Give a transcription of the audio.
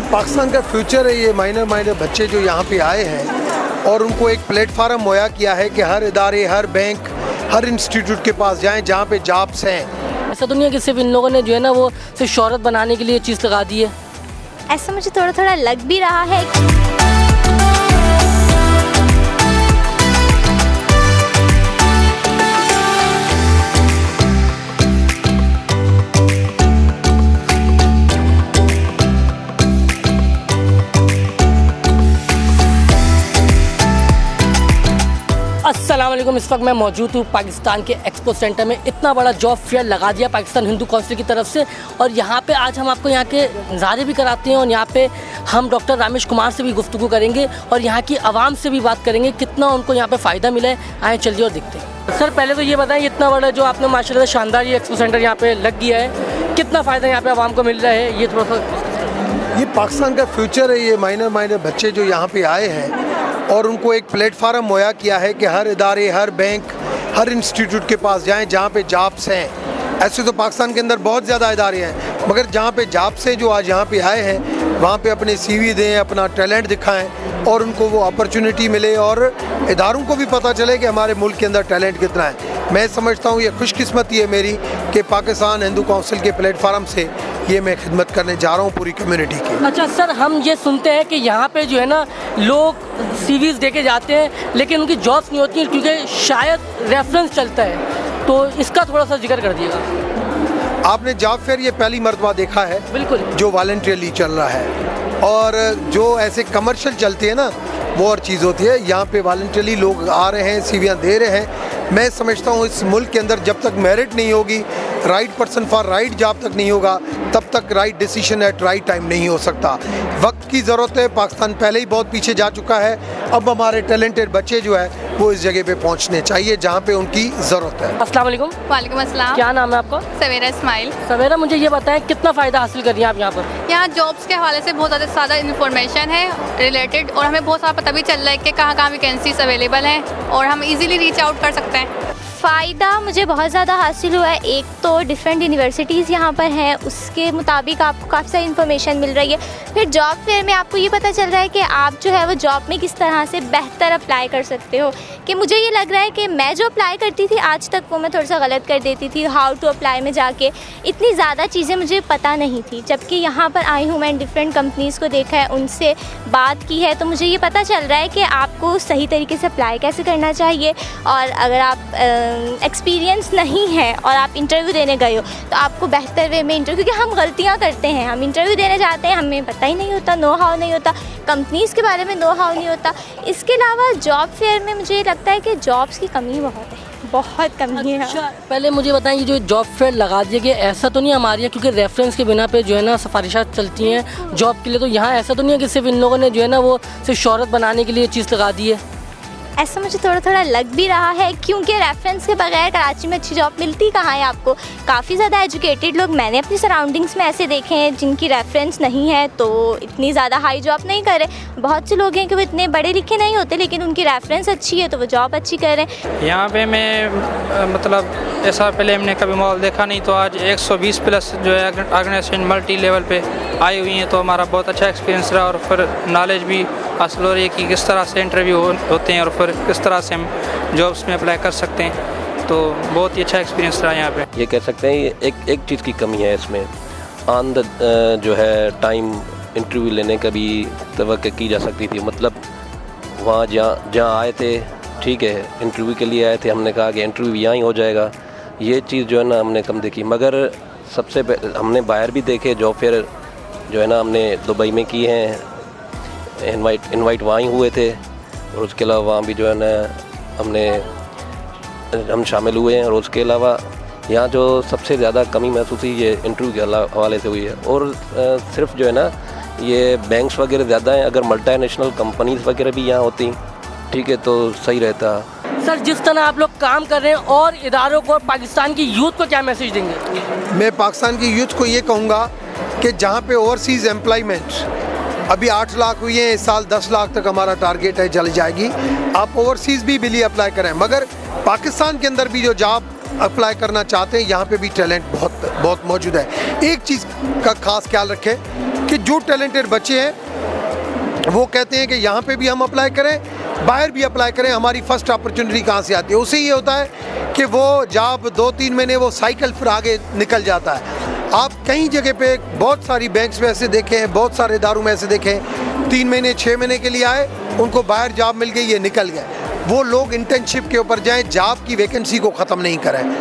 ये पाकिस्तान का फ्यूचर है। ये माइनर बच्चे जो यहाँ पे आए हैं और उनको एक प्लेटफार्म मुहैया किया है कि हर इदारे, हर बैंक, हर इंस्टीट्यूट के पास जाएं जहाँ पे जॉब्स हैं। ऐसा तो नहीं है कि सिर्फ इन लोगों ने जो है ना वो सिर्फ शोहरत बनाने के लिए चीज़ लगा दी है? ऐसा मुझे थोड़ा थोड़ा लग भी रहा है। अस्सलाम वालेकुम। इस वक्त मैं मौजूद हूँ पाकिस्तान के एक्सपो सेंटर में। इतना बड़ा जॉब फेयर लगा दिया पाकिस्तान हिंदू काउंसिल की तरफ से और यहाँ पे आज हम आपको यहाँ के नज़ारे भी कराते हैं और यहाँ पे हम डॉक्टर रामेश कुमार से भी गुफ्तगू करेंगे और यहाँ की आवाम से भी बात करेंगे कितना उनको यहाँ पे फ़ायदा मिला है। आए चलिए और देखते हैं। सर पहले तो ये बताएं, इतना बड़ा जो आपने माशाल्लाह शानदार ये एक्सपो सेंटर यहाँ पे लग गया है, कितना फ़ायदा यहाँ पे आवाम को मिल रहा है, ये थोड़ा सा। ये पाकिस्तान का फ्यूचर है। ये माइनर बच्चे जो यहाँ पे आए हैं और उनको एक प्लेटफार्म मुहैया किया है कि हर इदारे, हर बैंक, हर इंस्टीट्यूट के पास जाएं जहाँ पे जॉब्स हैं। ऐसे तो पाकिस्तान के अंदर बहुत ज़्यादा इदारे हैं, मगर जहाँ पे जॉब्स हैं, जो आज यहाँ पे आए हैं वहाँ पे अपने CV दें, अपना टैलेंट दिखाएं और उनको वो अपॉर्चुनिटी मिले और इदारों को भी पता चले कि हमारे मुल्क के अंदर टैलेंट कितना है। मैं समझता हूँ ये खुशकिस्मती है मेरी कि पाकिस्तान हिंदू काउंसिल के प्लेटफार्म से ये मैं खिदमत करने जा रहा हूँ पूरी कम्युनिटी की। अच्छा सर, हम ये सुनते हैं कि यहाँ पे जो है ना लोग CVs दे के जाते हैं लेकिन उनकी जॉब्स नहीं होती हैं क्योंकि शायद रेफरेंस चलता है, तो इसका थोड़ा सा जिक्र कर दिएगा। आपने जॉब फेयर ये पहली मरतबा देखा है बिल्कुल, जो वॉलंटियरली चल रहा है, और जो ऐसे कमर्शियल चलते हैं ना वो और चीज़ होती है। यहाँ पे वॉलंटियरली लोग आ रहे हैं, CVयाँ दे रहे हैं। मैं समझता हूँ इस मुल्क के अंदर जब तक मेरिट नहीं होगी, right person for right job तक नहीं होगा, तब तक right decision at right time नहीं हो सकता। वक्त की ज़रूरत है। पाकिस्तान पहले ही बहुत पीछे जा चुका है। अब हमारे टैलेंटेड बच्चे जो है वो इस जगह पे पहुंचने चाहिए जहां पे उनकी ज़रूरत है। अस्सलाम वालेकुम। वालेकुम अस्सलाम। क्या नाम है आपका? सवेरा इस्माइल। सवेरा, मुझे ये बताएं कितना फ़ायदा हासिल कर रही हैं आप यहाँ पर? यहाँ जॉब्स के हवाले से बहुत ज़्यादा इन्फॉर्मेशन है रिलेटेड और हमें बहुत सारा पता भी चल रहा है कि कहाँ कहाँ वैकेंसीज अवेलेबल हैं और हम इजीली रीच आउट कर सकते हैं। फ़ायदा मुझे बहुत ज़्यादा हासिल हुआ है। एक तो डिफरेंट यूनिवर्सिटीज़ यहाँ पर हैं, उसके मुताबिक आपको काफ़ी सारी इन्फॉर्मेशन मिल रही है। फिर जॉब फेयर में आपको ये पता चल रहा है कि आप जो है वो जॉब में किस तरह से बेहतर अप्लाई कर सकते हो। कि मुझे ये लग रहा है कि मैं जो अप्लाई करती थी आज तक वो मैं थोड़ा सा गलत कर देती थी। हाउ टू अप्लाई में जाके इतनी ज़्यादा चीज़ें मुझे पता नहीं थी, जबकि यहाँ पर आई हूँ, मैं डिफरेंट कंपनीज़ को देखा है, उनसे बात की है, तो मुझे ये पता चल रहा है कि आपको सही तरीके से अप्लाई कैसे करना चाहिए। और अगर आप एक्सपीरियंस नहीं है और आप इंटरव्यू देने गए हो तो आपको बेहतर वे में इंटरव्यू, क्योंकि हम गलतियां करते हैं, हम इंटरव्यू देने जाते हैं, हमें पता ही नहीं होता, नो हाउ नहीं होता, कंपनीज़ के बारे में नो हाउ नहीं होता। इसके अलावा जॉब फेयर में मुझे लगता है कि जॉब्स की कमी बहुत है, बहुत कमी है। अच्छा, पहले मुझे बताएं ये जो जॉब फेयर लगा दिया गया ऐसा तो नहीं हमारे यहाँ, क्योंकि रेफरेंस के बिना पे जो है ना सिफारिशात चलती हैं जॉब के लिए, तो यहाँ ऐसा तो नहीं है कि सिर्फ इन लोगों ने जो है ना वो सिर्फ शोहरत बनाने के लिए चीज़ लगा दी है? ऐसा मुझे थोड़ा थोड़ा लग भी रहा है, क्योंकि रेफरेंस के बगैर कराची में अच्छी जॉब मिलती कहाँ है आपको। काफ़ी ज़्यादा एजुकेटेड लोग मैंने अपनी सराउंडिंग्स में ऐसे देखे हैं जिनकी रेफरेंस नहीं है तो इतनी ज़्यादा हाई जॉब नहीं कर रहे। बहुत से लोग हैं कि वो इतने पढ़े लिखे नहीं होते लेकिन उनकी रेफरेंस अच्छी है तो वो जॉब अच्छी कर रहे हैं। यहाँ पे मैं मतलब ऐसा पहले हमने कभी माहौल देखा नहीं, तो आज 120 प्लस जो है ऑर्गेनाइजेशन मल्टी लेवल पे आई हुई हैं, तो हमारा बहुत अच्छा एक्सपीरियंस रहा और फिर नॉलेज भी हासिल हो रही है कि किस तरह से इंटरव्यू होते हैं और फिर किस तरह से हम जॉब्स में अप्लाई कर सकते हैं। तो बहुत ही अच्छा एक्सपीरियंस रहा यहाँ पे। ये कह सकते हैं एक चीज़ की कमी है इसमें, ऑन द जो है टाइम इंटरव्यू लेने का भी तवक्को की जा सकती थी। मतलब वहाँ जहाँ आए थे, ठीक है, इंटरव्यू के लिए आए थे, हमने कहा कि इंटरव्यू यहाँ ही हो जाएगा, ये चीज़ जो है ना हमने कम देखी। मगर सबसे हमने बाहर भी देखे जॉब फेयर जो है ना हमने दुबई में की हैं, इनवाइट वहाँ ही हुए थे और उसके अलावा वहाँ भी जो है ना हम शामिल हुए हैं। और उसके अलावा यहाँ जो सबसे ज़्यादा कमी महसूस हुई ये इंटरव्यू के हवाले से हुई है। और सिर्फ जो है ना ये बैंक्स वगैरह ज़्यादा हैं, अगर मल्टीनेशनल कंपनीज़ वगैरह भी यहाँ होती, ठीक है, तो सही रहता। सर जिस तरह आप लोग काम कर रहे हैं और इदारों को, पाकिस्तान की यूथ को क्या मैसेज देंगे? मैं पाकिस्तान की यूथ को ये कहूँगा कि जहाँ पे ओवरसीज़ एम्प्लॉयमेंट अभी 8 लाख हुई है, इस साल 10 लाख तक हमारा टारगेट है, चली जाएगी। आप ओवरसीज़ भी बिली अप्लाई करें, मगर पाकिस्तान के अंदर भी जो जॉब अप्लाई करना चाहते हैं, यहाँ पे भी टैलेंट बहुत बहुत मौजूद है। एक चीज़ का खास ख्याल रखें कि जो टैलेंटेड बच्चे हैं वो कहते हैं कि यहाँ पे भी हम अप्लाई करें, बाहर भी अप्लाई करें, हमारी फ़र्स्ट अपॉर्चुनिटी कहाँ से आती है। उससे ये होता है कि वो जॉब 2-3 महीने वो साइकिल फिर आगे निकल जाता है। आप कई जगह पे बहुत सारी बैंक्स में ऐसे देखे हैं, बहुत सारे इदारों में ऐसे देखे हैं, 3 महीने 6 महीने के लिए आए, उनको बाहर जॉब मिल गई, ये निकल गए। वो लोग इंटर्नशिप के ऊपर जाएं, जॉब की वैकेंसी को ख़त्म नहीं करें।